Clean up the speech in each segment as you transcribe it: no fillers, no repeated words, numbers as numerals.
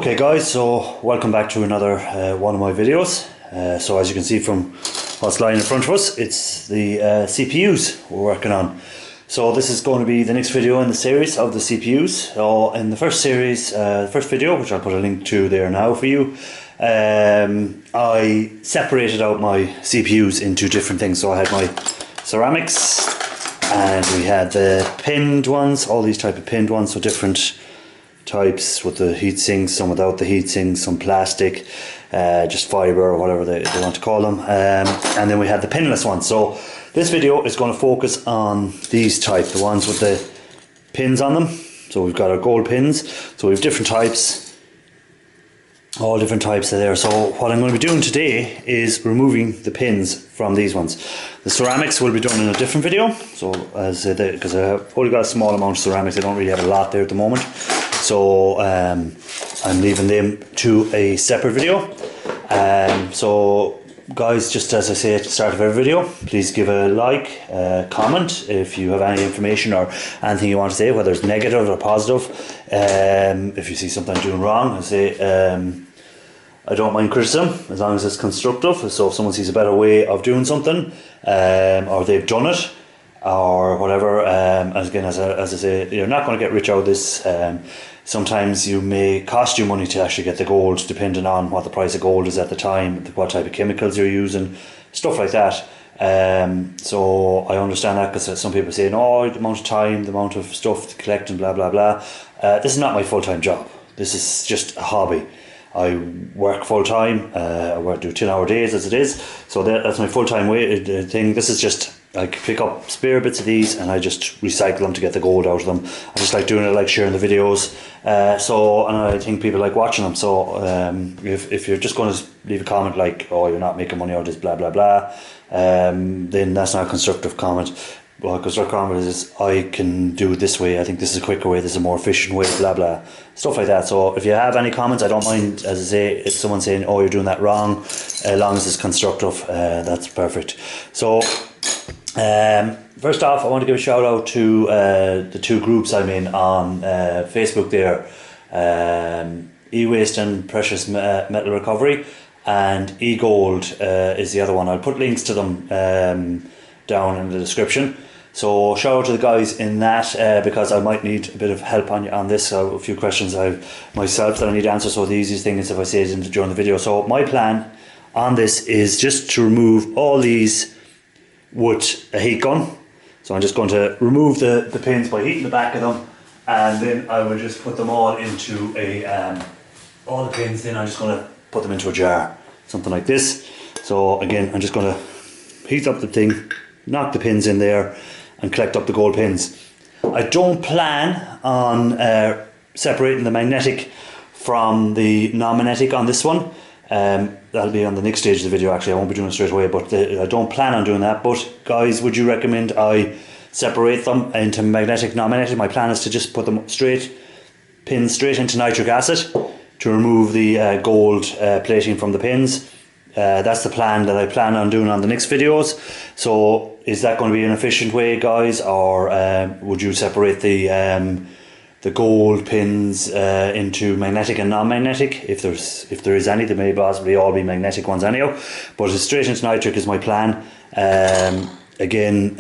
Okay guys, so welcome back to another one of my videos. So as you can see from what's lying in front of us, it's the CPUs we're working on. So this is going to be the next video in the series of the CPUs. So in the first series, first video, which I'll put a link to there now for you, I separated out my CPUs into different things. So I had my ceramics and we had the pinned ones, all these type of pinned ones, so different types with the heat sinks, some without the heat sinks, some plastic, just fibre or whatever they want to call them, and then we had the pinless ones. So this video is going to focus on these type, the ones with the pins on them. So we've got our gold pins, so we have different types, all different types are there. So what I'm going to be doing today is removing the pins from these ones. The ceramics will be done in a different video, so because I've only got a small amount of ceramics, I don't really have a lot there at the moment. So I'm leaving them to a separate video. So guys, just as I say at the start of every video, please give a like, comment if you have any information or anything you want to say, whether it's negative or positive. If you see something I'm doing wrong, I say I don't mind criticism as long as it's constructive. So if someone sees a better way of doing something, or they've done it, or whatever, as I say, you're not going to get rich out of this. Sometimes you may cost you money to actually get the gold, depending on what the price of gold is at the time, what type of chemicals you're using, stuff like that. So I understand that, because some people say, no, the amount of time, the amount of stuff to collect and blah blah blah. This is not my full-time job. This is just a hobby. I work full-time, I do 10-hour days as it is, so that's my full-time thing. This is just, I pick up spare bits of these and I just recycle them to get the gold out of them. I just like doing it, like sharing the videos, and I think people like watching them. So if you're just going to leave a comment like, oh, you're not making money out of this, blah blah blah, then that's not a constructive comment. Well, constructive comment is, I can do it this way, I think this is a quicker way, this is a more efficient way, blah blah, stuff like that. So if you have any comments, I don't mind, as I say, if someone's saying, oh, you're doing that wrong, as long as it's constructive, that's perfect. So first off, I want to give a shout out to the two groups I'm in on Facebook there, E-Waste and Precious Metal Recovery, and E-Gold is the other one. I'll put links to them down in the description. So shout out to the guys in that, because I might need a bit of help on this. A few questions I have myself that I need to answer, so the easiest thing is if I say it during the video. So my plan on this is just to remove all these with a heat gun. So I'm just going to remove the pins by heating the back of them, and then I will just put them all into a all the pins, then I'm just going to put them into a jar, something like this. So again, I'm just going to heat up the thing, knock the pins in there and collect up the gold pins. I don't plan on separating the magnetic from the non-magnetic on this one. That'll be on the next stage of the video. Actually, I won't be doing it straight away, but I don't plan on doing that. But guys, would you recommend I separate them into magnetic, non-magnetic? My plan is to just put them pins straight into nitric acid to remove the gold plating from the pins. That's the plan that I plan on doing on the next videos. So is that going to be an efficient way, guys, or would you separate the gold pins into magnetic and non-magnetic? If there is any, there may possibly all be magnetic ones anyhow, but straight into nitric is my plan. Again,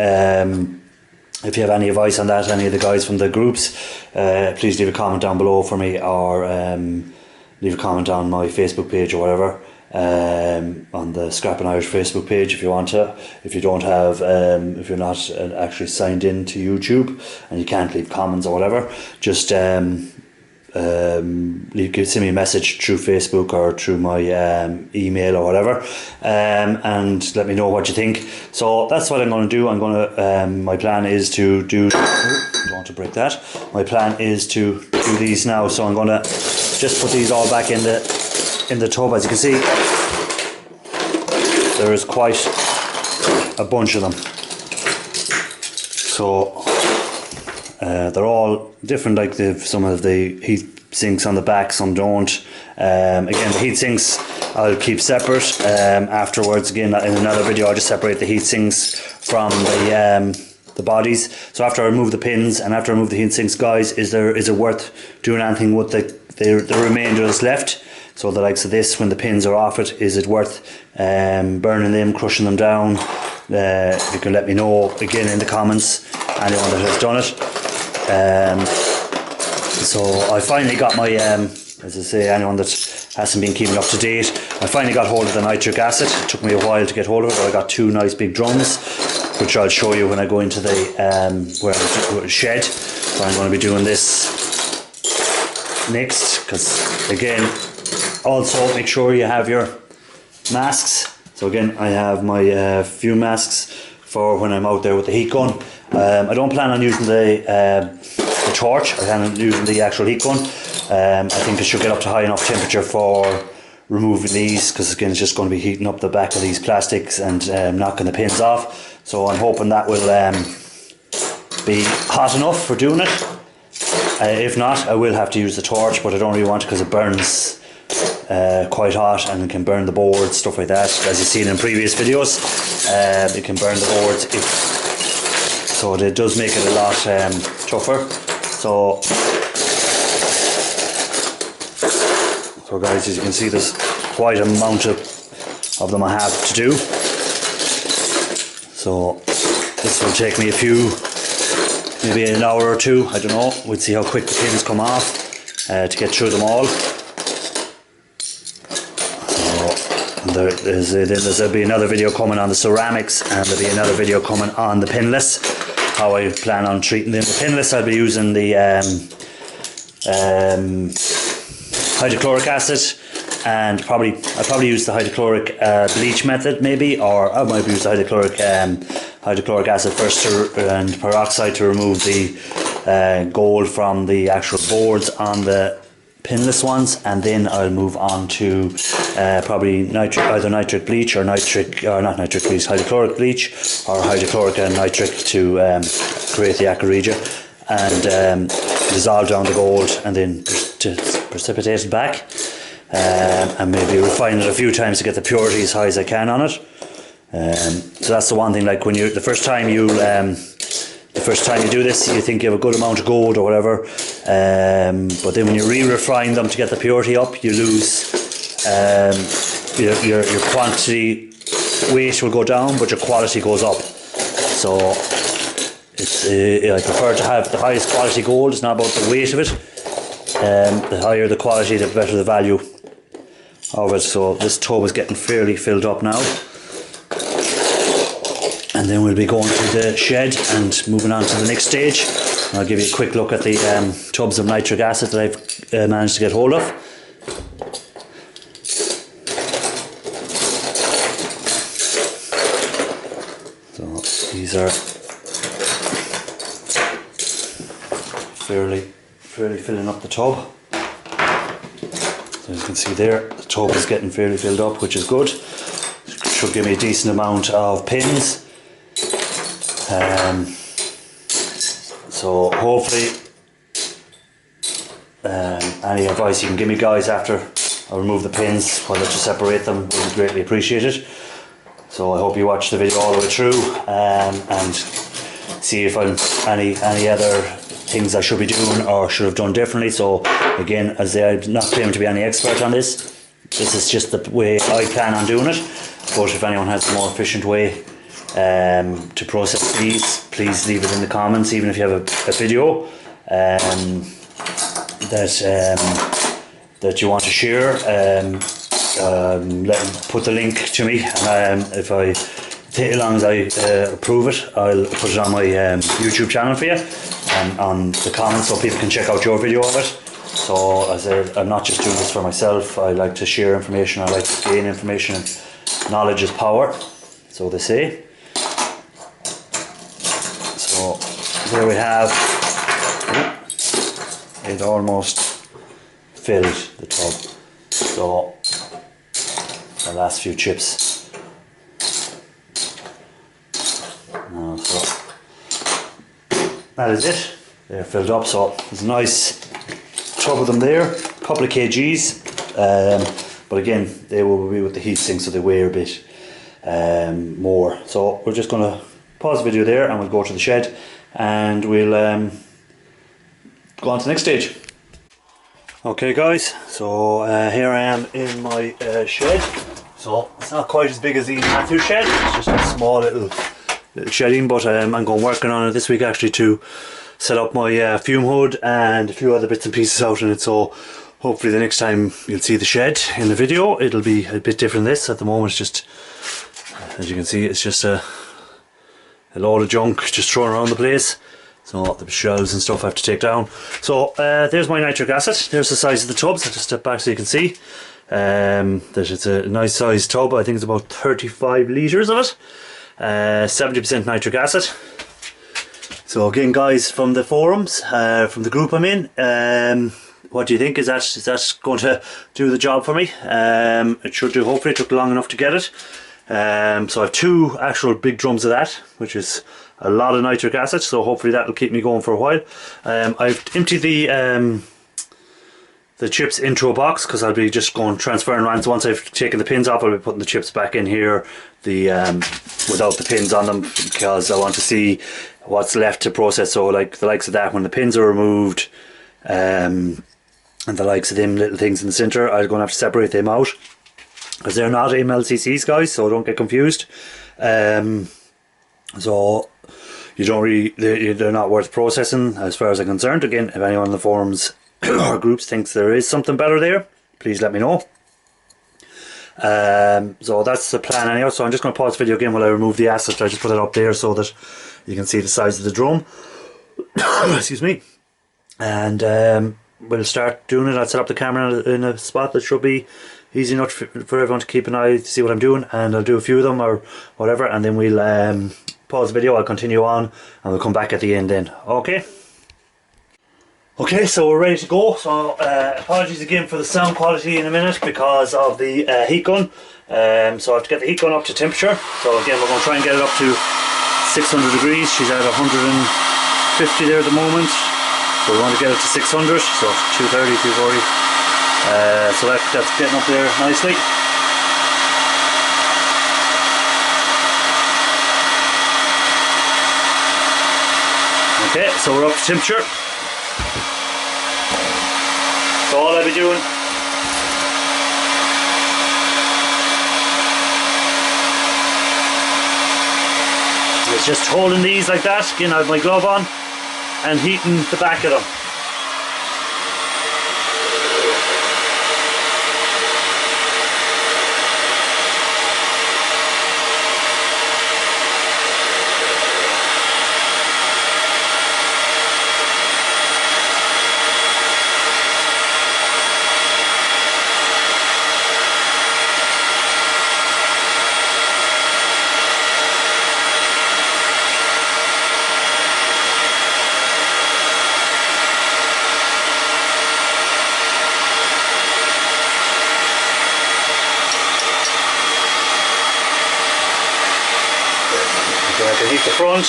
if you have any advice on that, any of the guys from the groups, please leave a comment down below for me, or leave a comment on my Facebook page or whatever, on the Scrapping Irish Facebook page if you want to. If you don't have, if you're not actually signed in to YouTube and you can't leave comments or whatever, just send me a message through Facebook or through my email or whatever, and let me know what you think. So that's what I'm going to do. I'm going to my plan is to do, don't want to break that, my plan is to do these now. So I'm going to just put these all back in the tub. As you can see, there is quite a bunch of them. So they're all different, like some of the heat sinks on the back, some don't. Again, the heat sinks I'll keep separate. Afterwards, again, in another video, I'll just separate the heat sinks from the bodies. So after I remove the pins and after I remove the heat sinks, guys, is it worth doing anything with the the remainder that's left. So the likes of this, when the pins are off it, is it worth burning them, crushing them down? You can let me know again in the comments, anyone that has done it. So I finally got my, as I say, anyone that hasn't been keeping up to date, I finally got hold of the nitric acid. It took me a while to get hold of it, but I got 2 nice big drums, which I'll show you when I go into the shed. So I'm going to be doing this next, because again, also make sure you have your masks. So again, I have my few masks for when I'm out there with the heat gun. I don't plan on using the torch. I plan on using the actual heat gun. I think it should get up to high enough temperature for removing these, because again it's just going to be heating up the back of these plastics and knocking the pins off. So I'm hoping that will be hot enough for doing it. If not, I will have to use the torch, but I don't really want it because it burns quite hot and it can burn the boards, stuff like that. As you've seen in previous videos, it can burn the boards, so it does make it a lot tougher. So guys, as you can see, there's quite a amount of them I have to do. So this will take me maybe an hour or two, I don't know. We'll see how quick the pins come off to get through them all. There'll be another video coming on the ceramics, and there'll be another video coming on the pinless, how I plan on treating them. The pinless, I'll be using the hydrochloric acid, and I'll probably use the hydrochloric bleach method maybe, or I might use the hydrochloric acid first and peroxide to remove the gold from the actual boards on the pinless ones, and then I'll move on to probably either nitric bleach or hydrochloric bleach or hydrochloric and nitric to create the acarejia, and dissolve down the gold and then precipitate it back, and maybe refine it a few times to get the purity as high as I can on it. So that's the one thing, like when the first time you do this, you think you have a good amount of gold or whatever, but then when you refine them to get the purity up, you lose your quantity. Weight will go down, but your quality goes up. So it's I prefer to have the highest quality gold. It's not about the weight of it. The higher the quality, the better the value of it. So this tub is getting fairly filled up now, and then we'll be going to the shed and moving on to the next stage. I'll give you a quick look at the tubs of nitric acid that I've managed to get hold of. So these are fairly filling up the tub. So as you can see there, the tub is getting fairly filled up, which is good. Should give me a decent amount of pins. So hopefully any advice you can give me, guys, after I remove the pins, whether to separate them, would be greatly appreciated. So I hope you watch the video all the way through, and see if I'm any other things I should be doing or should have done differently. So again, as I'm not claiming to be any expert on this, this is just the way I plan on doing it. But if anyone has a more efficient way to process these, please leave it in the comments, even if you have a video that you want to share. Put the link to me, and if as long as I approve it, I'll put it on my YouTube channel for you, and on the comments, so people can check out your video of it. So as I said, I'm not just doing this for myself. I like to share information. I like to gain information. Knowledge is power, so they say. So there we have it, almost filled the tub. So the last few chips now, so that is it. They're filled up, so there's a nice tub of them there, a couple of kgs, but again they will be with the heat sink, so they weigh a bit more. So we're just going to pause the video there, and we'll go to the shed, and we'll go on to the next stage. Okay guys, so here I am in my shed. So it's not quite as big as the Matthew shed, it's just a small little shedding, but I'm going working on it this week actually to set up my fume hood and a few other bits and pieces out in it. So hopefully the next time you'll see the shed in the video, it'll be a bit different than this. At the moment it's just, as you can see, it's just a load of junk just thrown around the place. So the shelves and stuff I have to take down. So there's my nitric acid. There's the size of the tubs. I'll just step back so you can see. It's a nice sized tub. I think it's about 35 litres of it. 70% nitric acid. So again guys, from the forums, from the group I'm in, what do you think? Is that going to do the job for me? It should do. Hopefully it took long enough to get it. So I have 2 actual big drums of that, which is a lot of nitric acid, so hopefully that will keep me going for a while. I've emptied the chips into a box because I'll be just going transferring around. So once I've taken the pins off, I'll be putting the chips back in here, without the pins on them, because I want to see what's left to process. So like the likes of that, when the pins are removed, and the likes of them little things in the centre, I'm going to have to separate them out because they're not MLCCs guys, so don't get confused. So you don't really, they're not worth processing as far as I'm concerned. Again, if anyone in the forums or groups thinks there is something better there, please let me know. So that's the plan anyhow. So I'm just going to pause the video again while I remove the acid. I just put it up there so that you can see the size of the drum. Excuse me. And we'll start doing it. I'll set up the camera in a spot that should be easy enough for everyone to keep an eye to see what I'm doing, and I'll do a few of them or whatever, and then we'll pause the video. I'll continue on and we'll come back at the end then. Okay, so we're ready to go. So apologies again for the sound quality in a minute because of the heat gun. So I have to get the heat gun up to temperature. So again, we're going to try and get it up to 600 degrees. She's at 150 there at the moment, so we want to get it to 600, so 230, 240. So that's getting up there nicely. Okay, so we're up to temperature. So all I'll be doing is just holding these like that. Again, I have my glove on and heating the back of them. So I can heat the front.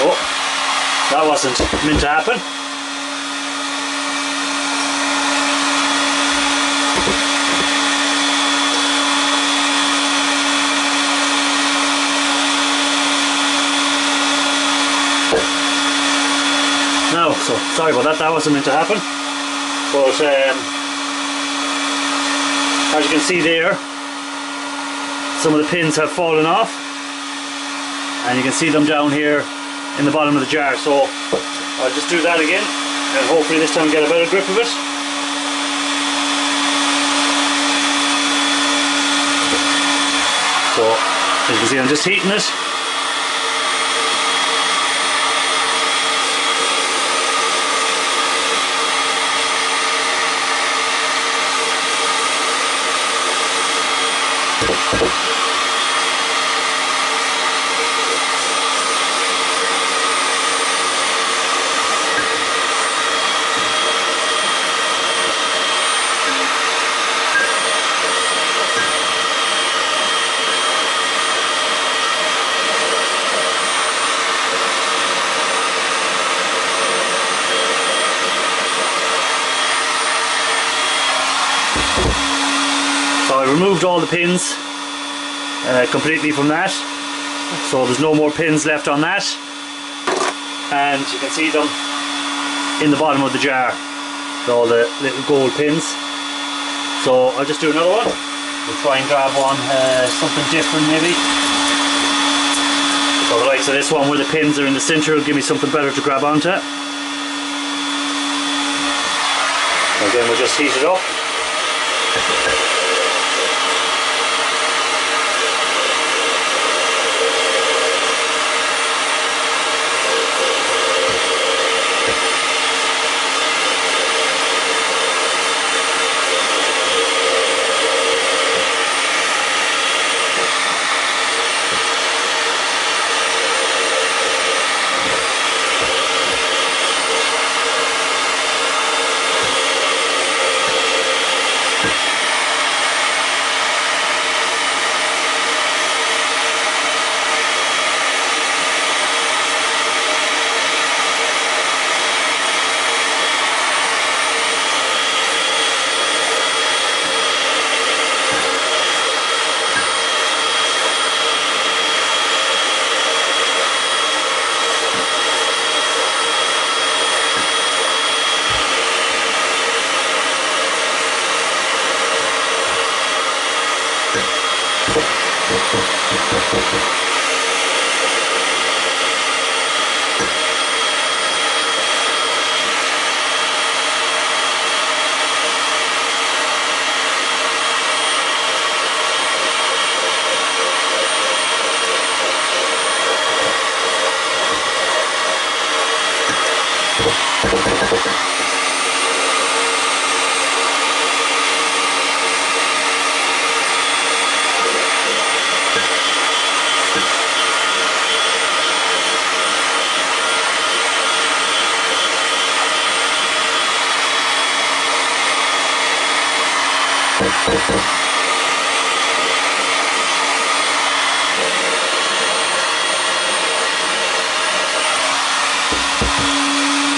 Oh, that wasn't meant to happen. No, so sorry about that, that wasn't meant to happen. But as you can see there, some of the pins have fallen off, and you can see them down here in the bottom of the jar. So I'll just do that again, and hopefully this time get a better grip of it. So as you can see, I'm just heating it. removed all the pins completely from that, so there's no more pins left on that, and you can see them in the bottom of the jar, all the little gold pins. So I'll just do another one. We'll try and grab one, something different maybe. So the likes of this one where the pins are in the centre will give me something better to grab onto. Again, we'll just heat it up.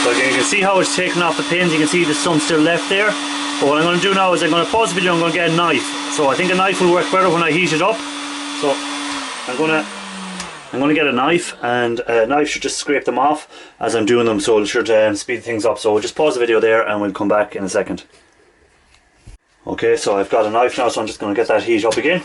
So again, you can see how it's taken off the pins. You can see there's some still left there. But what I'm going to do now is I'm going to pause the video. I'm going to get a knife. So I think a knife will work better when I heat it up. So I'm going to get a knife, and a knife should just scrape them off as I'm doing them, so it should speed things up. So we'll just pause the video there and we'll come back in a second. Okay, so I've got a knife now, so I'm just going to get that heat up again.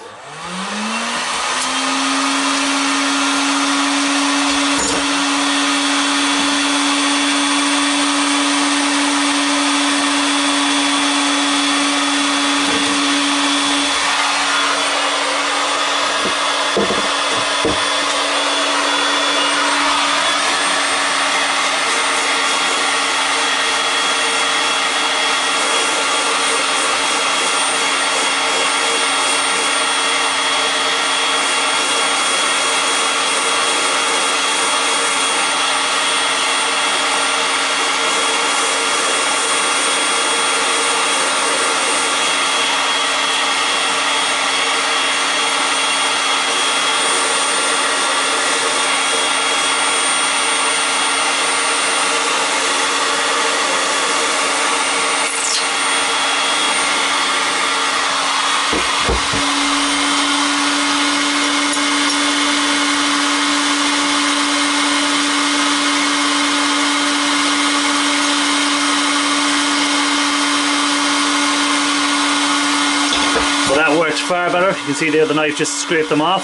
Far better. You can see there the knife just scraped them off.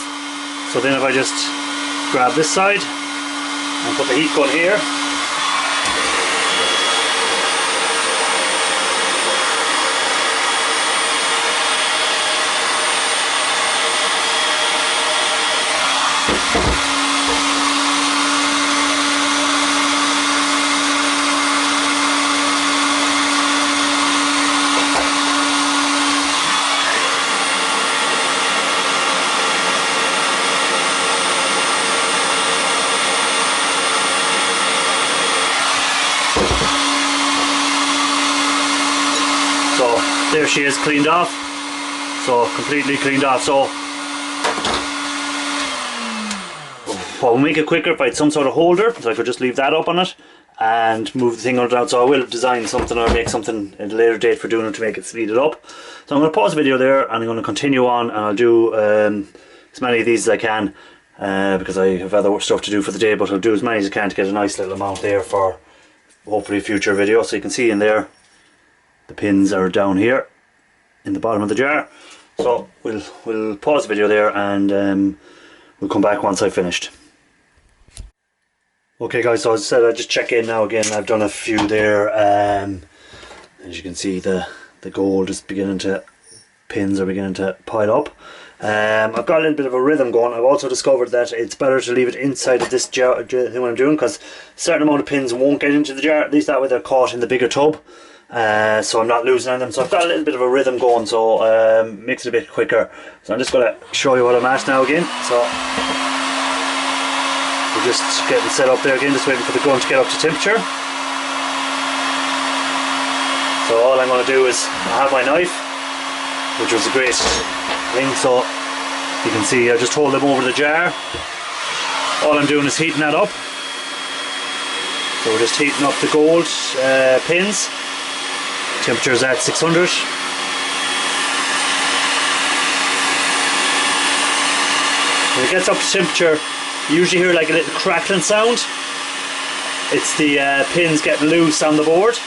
So then if I just grab this side and put the heat gun here, there she is, cleaned off. So completely cleaned off. So what will make it quicker if I had some sort of holder, so I could just leave that up on it and move the thing down. So I will design something or make something at a later date for doing it to make it speed it up. So I'm going to pause the video there and I'm going to continue on, and I'll do as many of these as I can because I have other stuff to do for the day, but I'll do as many as I can to get a nice little amount there for hopefully a future video. So you can see in there the pins are down here in the bottom of the jar. So we'll pause the video there and we'll come back once I've finished. Okay guys, so as I said, I just check in now again. I've done a few there. As you can see, the gold is beginning to, pins are beginning to pile up. I've got a little bit of a rhythm going. I've also discovered that it's better to leave it inside of this jar when I'm doing, because a certain amount of pins won't get into the jar, at least that way they're caught in the bigger tub. So I'm not losing on them. So I've got a little bit of a rhythm going, so makes it a bit quicker. So I'm just going to show you what I'm at now again. So we're just getting set up there again, just waiting for the gun to get up to temperature. So all I'm going to do is, I have my knife, which was a great thing, so you can see I just hold them over the jar. All I'm doing is heating that up. So we're just heating up the gold pins. Temperature's at 600. When it gets up to temperature, you usually hear like a little crackling sound. It's the pins getting loose on the board.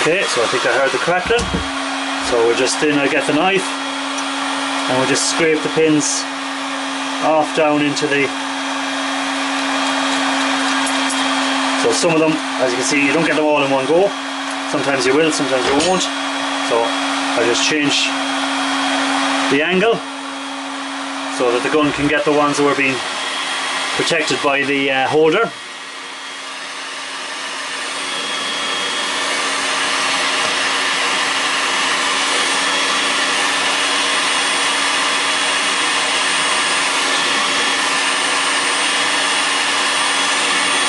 Okay, so I think I heard the crackling. So we're just in, I get the knife and we just scrape the pins off down into the... So some of them, as you can see, you don't get them all in one go. Sometimes you will, sometimes you won't. So I just change the angle so that the gun can get the ones that were being protected by the holder.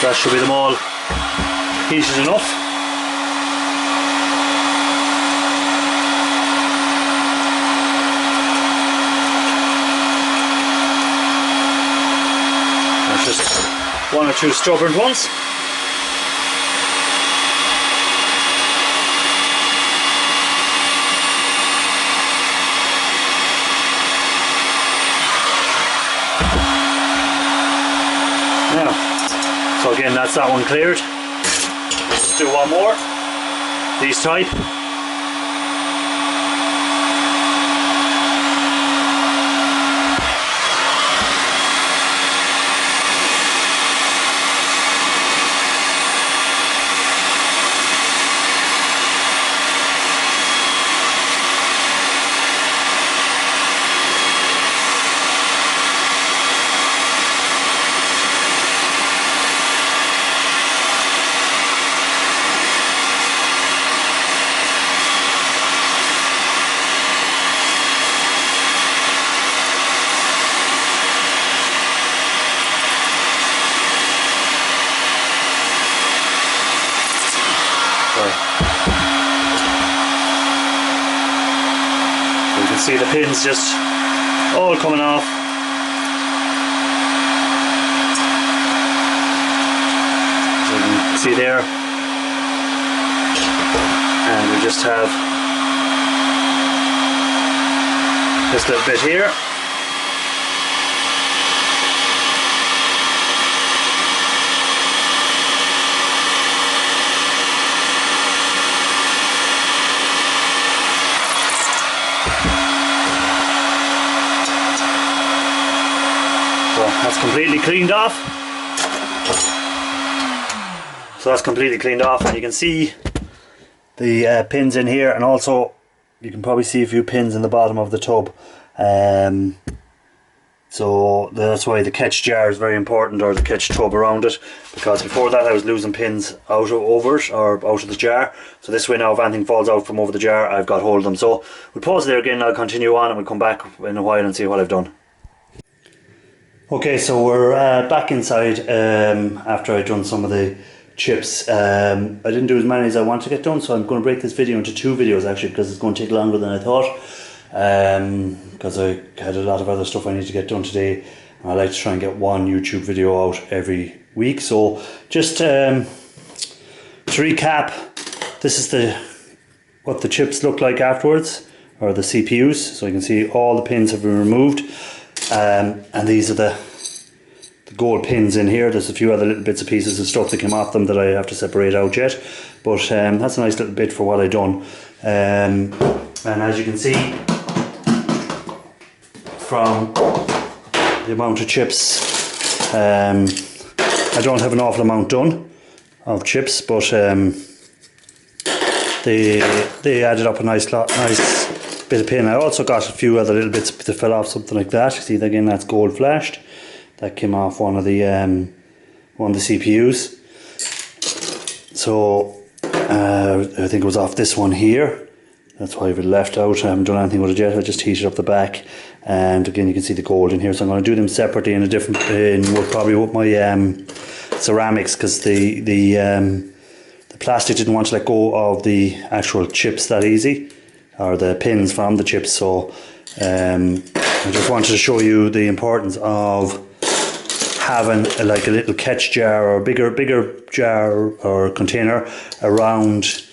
That should be them all heated enough. There's just one or two stubborn ones. So again, that's that one cleared. Let's do one more. These type. So you can see the pins just all coming off. So you can see there, and we just have this little bit here. That's completely cleaned off. So that's completely cleaned off, and you can see the pins in here, and also you can probably see a few pins in the bottom of the tub. So that's why the catch jar is very important, or the catch tub around it, because before that I was losing pins over it or out of the jar. So this way now, if anything falls out from over the jar, I've got hold of them. So we'll pause there again, I'll continue on and we'll come back in a while and see what I've done. Okay, so we're back inside after I'd done some of the chips. I didn't do as many as I wanted to get done, so I'm going to break this video into 2 videos actually, because it's going to take longer than I thought. Because I had a lot of other stuff I need to get done today, and I like to try and get 1 YouTube video out every week. So just to recap, this is what the chips look like afterwards, or the CPUs. So you can see all the pins have been removed, and these are the gold pins in here. There's a few other little bits and pieces of stuff that came off them that I have to separate out yet, but that's a nice little bit for what I done. And as you can see from the amount of chips, I don't have an awful amount done of chips, but they added up a nice bit of pin. I also got a few other little bits that fell off, something like that. You see, again, that's gold flashed. That came off one of the CPUs. So I think it was off this one here. That's why I've left out. I haven't done anything with it yet. I just heated up the back, and again you can see the gold in here. So I'm going to do them separately in a different, probably with my ceramics, because the plastic didn't want to let go of the actual chips that easy, or the pins from the chips. So I just wanted to show you the importance of having like a little catch jar, or a bigger jar or container around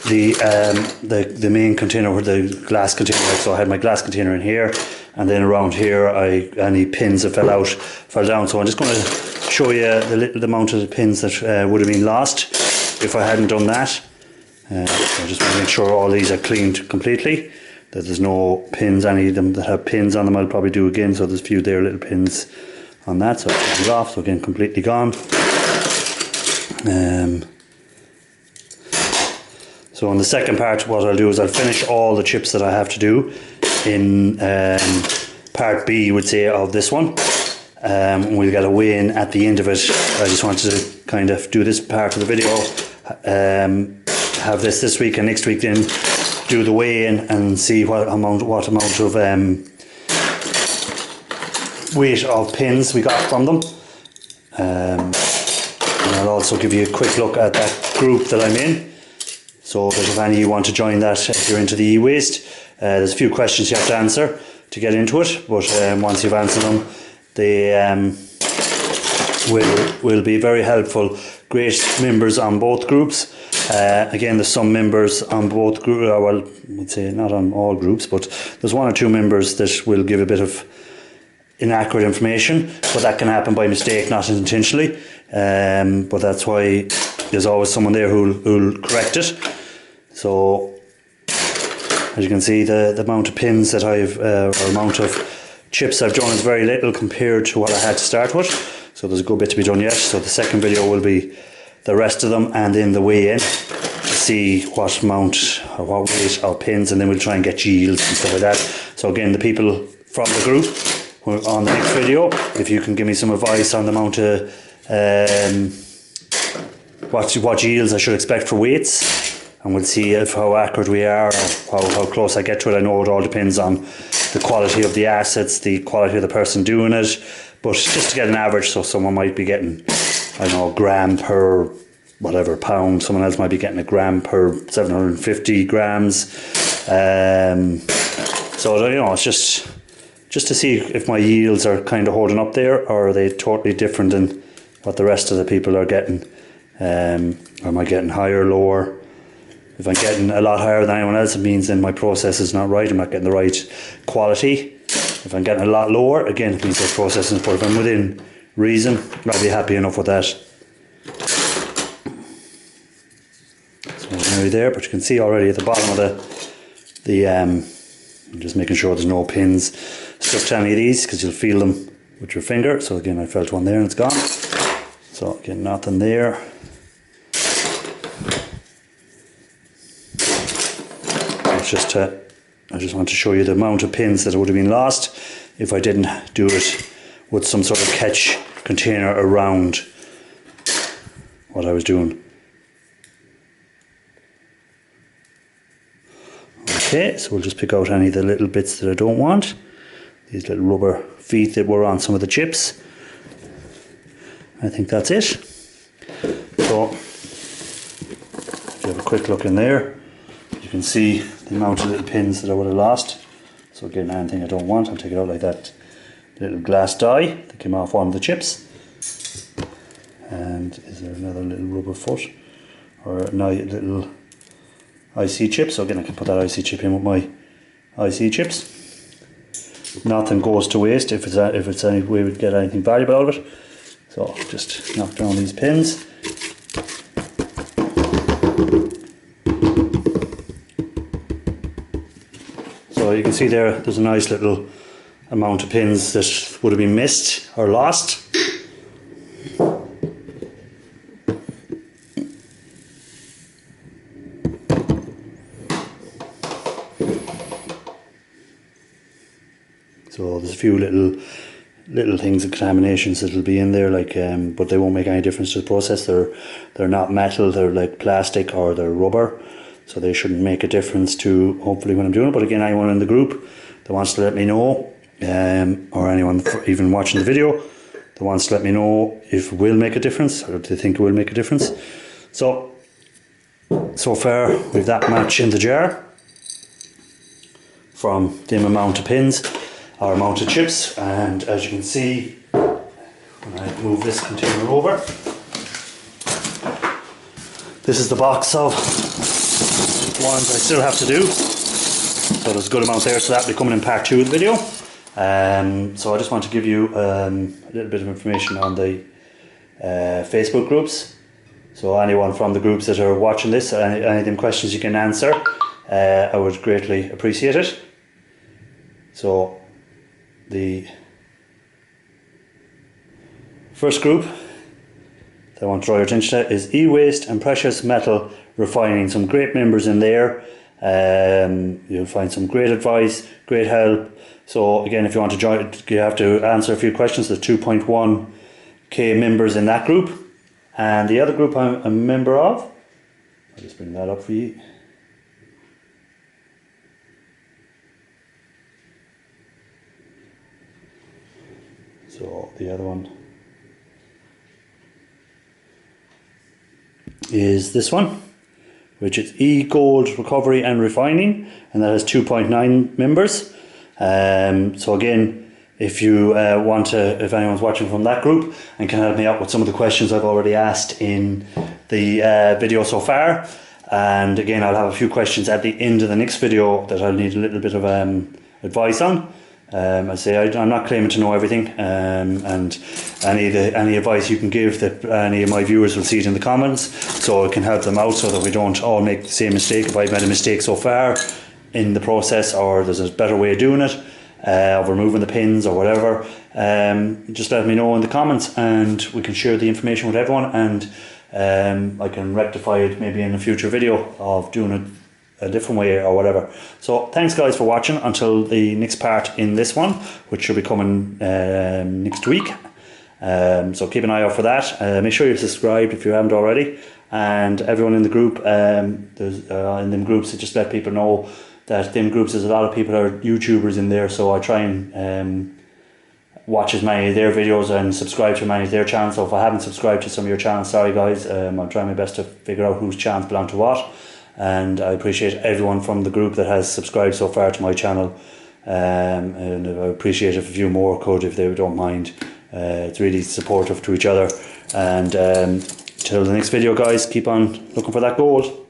the main container, or the glass container. So I had my glass container in here, and then around here any pins that fell down. So I'm just going to show you the amount of the pins that would have been lost if I hadn't done that. So I just want to make sure all these are cleaned completely, that there's no pins, any of them that have pins on them I'll probably do again. So there's a few there, little pins on that, so I take it off. So again, completely gone. So in the second part, what I'll do is I'll finish all the chips that I have to do in part B, would say, of this one. We'll get a weigh-in at the end of it. I just wanted to kind of do this part of the video, have this week, and next week then do the weigh-in and see what amount of weight of pins we got from them. And I'll also give you a quick look at that group that I'm in, so that if any of you want to join that, if you're into the e-waste, there's a few questions you have to answer to get into it, but once you've answered them, they will be very helpful. Great members on both groups. Again, there's some members on both groups, well, I would say not on all groups, but there's 1 or 2 members that will give a bit of inaccurate information, but that can happen by mistake, not intentionally. But that's why there's always someone there who'll correct it. So as you can see, the amount of pins that or amount of chips I've done is very little compared to what I had to start with. So there's a good bit to be done yet. So the second video will be the rest of them, and then the weigh-in to see what amount or what weight of pins, and then we'll try and get yields and stuff like that. So again, the people from the group on the next video, if you can give me some advice on the amount of what yields I should expect for weights, and we'll see how accurate we are, or how close I get to it. I know it all depends on the quality of the assets, the quality of the person doing it, but just to get an average. So someone might be getting, I don't know, a gram per whatever pound, someone else might be getting a gram per 750 grams. So you know, it's just to see if my yields are kind of holding up there, or are they totally different than what the rest of the people are getting. Am I getting higher, lower? If I'm getting a lot higher than anyone else, it means then my process is not right. I'm not getting the right quality. If I'm getting a lot lower, again, it means the process is poor. If I'm within reason, I'll be happy enough with that. So I'm nearly there, but you can see already at the bottom of I'm just making sure there's no pins stuck to any of these, because you'll feel them with your finger. So again, I felt one there and it's gone. So again, nothing there. It's just to I just want to show you the amount of pins that would have been lost if I didn't do it with some sort of catch container around what I was doing. Okay, so we'll just pick out any of the little bits that I don't want. These little rubber feet that were on some of the chips. I think that's it. So, if you have a quick look in there, you can see the amount of little pins that I would have lost. So again, anything I don't want, I'll take it out like that. Little glass die that came off one of the chips. And is there another little rubber foot? Or a little IC chip? So again, I can put that IC chip in with my IC chips. Nothing goes to waste if it's any way we get anything valuable out of it. So just knock down these pins. So you can see there's a nice little amount of pins that would have been missed or lost. So there's a few little things, contaminations that'll be in there, like but they won't make any difference to the process. They're not metal, they're like plastic or they're rubber, so they shouldn't make a difference to hopefully when I'm doing it. But again, anyone in the group that wants to let me know, or anyone even watching the video that wants to let me know if it will make a difference or if they think it will make a difference. So far we've that much in the jar from the amount of pins, our amount of chips, and as you can see when I move this container over, this is the box of ones I still have to do. So there's a good amount there, so that'll be coming in part 2 of the video. So I just want to give you a little bit of information on the Facebook groups. So anyone from the groups that are watching this, any of them questions you can answer, I would greatly appreciate it. So the first group that I want to draw your attention to is e-waste and precious metal refining. Some great members in there. You'll find some great advice, great help. So again, if you want to join, you have to answer a few questions. There's 2.1k members in that group, and the other group I'm a member of, I'll just bring that up for you. So the other one is this one, which is E-Gold Recovery and Refining, and that has 2.9 members. So again, if you if anyone's watching from that group and can help me out with some of the questions I've already asked in the video so far, and again I'll have a few questions at the end of the next video that I'll need a little bit of advice on. I say I'm not claiming to know everything, and any advice you can give that any of my viewers will see it in the comments, so it can help them out, so that we don't all make the same mistake. If I've made a mistake so far in the process, or there's a better way of doing it, of removing the pins or whatever, just let me know in the comments, and we can share the information with everyone, and I can rectify it maybe in a future video of doing it a different way or whatever. So thanks guys for watching until the next part in this one, which should be coming next week. So keep an eye out for that. Make sure you're subscribed if you haven't already, and everyone in the group, there's in them groups, to just let people know that them groups, there's a lot of people that are YouTubers in there, so I try and watch as many of their videos and subscribe to many of their channels. So if I haven't subscribed to some of your channels, sorry guys, I'm trying my best to figure out whose channels belong to what. And I appreciate everyone from the group that has subscribed so far to my channel, and I appreciate if a few more could, if they don't mind. It's really supportive to each other, and till the next video guys, keep on looking for that gold.